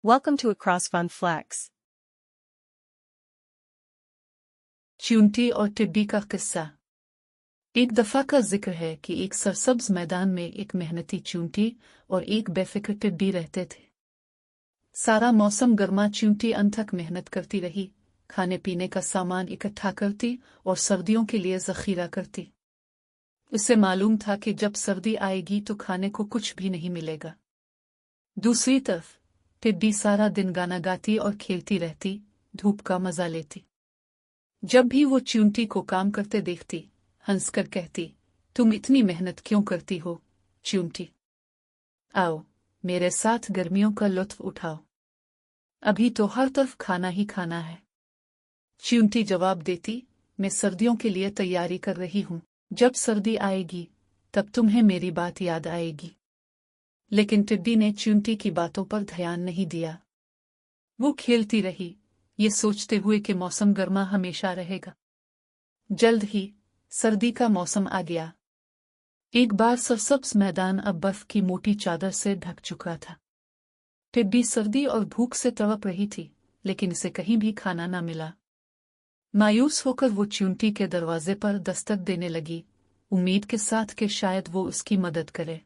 Welcome to Across Fun Flex. च्यूंटी और टिड्डी का किस्सा। एक दफा का जिक्र है कि एक सरसब्ज मैदान में एक मेहनती च्यूंटी और एक बेफिक्र टिड्डी रहते थे। सारा मौसम गर्मा च्यूंटी अनथक मेहनत करती रही, खाने पीने का सामान इकट्ठा करती और सर्दियों के लिए जखीरा करती। उसे मालूम था कि जब सर्दी आएगी तो खाने को कुछ भी नहीं मिलेगा। दूसरी तरफ टिड्डी सारा दिन गाना गाती और खेलती रहती, धूप का मजा लेती। जब भी वो च्यूंटी को काम करते देखती, हंसकर कहती, तुम इतनी मेहनत क्यों करती हो च्यूंटी? आओ मेरे साथ गर्मियों का लुत्फ उठाओ, अभी तो हर तरफ खाना ही खाना है। च्यूंटी जवाब देती, मैं सर्दियों के लिए तैयारी कर रही हूँ, जब सर्दी आएगी तब तुम्हें मेरी बात याद आएगी। लेकिन टिड्डी ने च्यूंटी की बातों पर ध्यान नहीं दिया। वो खेलती रही, ये सोचते हुए कि मौसम गर्मा हमेशा रहेगा। जल्द ही सर्दी का मौसम आ गया। एक बार सरसब्ज मैदान अब बर्फ की मोटी चादर से ढक चुका था। टिड्डी सर्दी और भूख से तड़प रही थी, लेकिन इसे कहीं भी खाना न मिला। मायूस होकर वो च्यूंटी के दरवाजे पर दस्तक देने लगी, उम्मीद के साथ कि शायद वो उसकी मदद करे।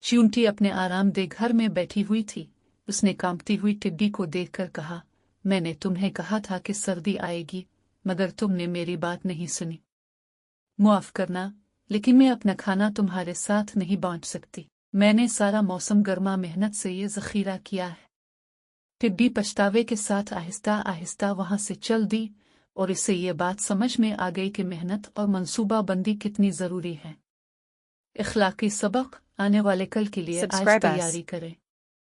च्यूंटी अपने आरामदेह घर में बैठी हुई थी। उसने कांपती हुई टिड्डी को देखकर कहा, मैंने तुम्हें कहा था कि सर्दी आएगी, मगर तुमने मेरी बात नहीं सुनी। मुआफ करना, लेकिन मैं अपना खाना तुम्हारे साथ नहीं बांट सकती। मैंने सारा मौसम गर्मा मेहनत से ये जखीरा किया है। टिड्डी पछतावे के साथ आहिस्ता आहिस्ता वहां से चल दी और इसे ये बात समझ में आ गई कि मेहनत और मंसूबाबंदी कितनी जरूरी है। इखलाकी सबक आने वाले कल के लिए आज Subscribe us. तैयारी करें।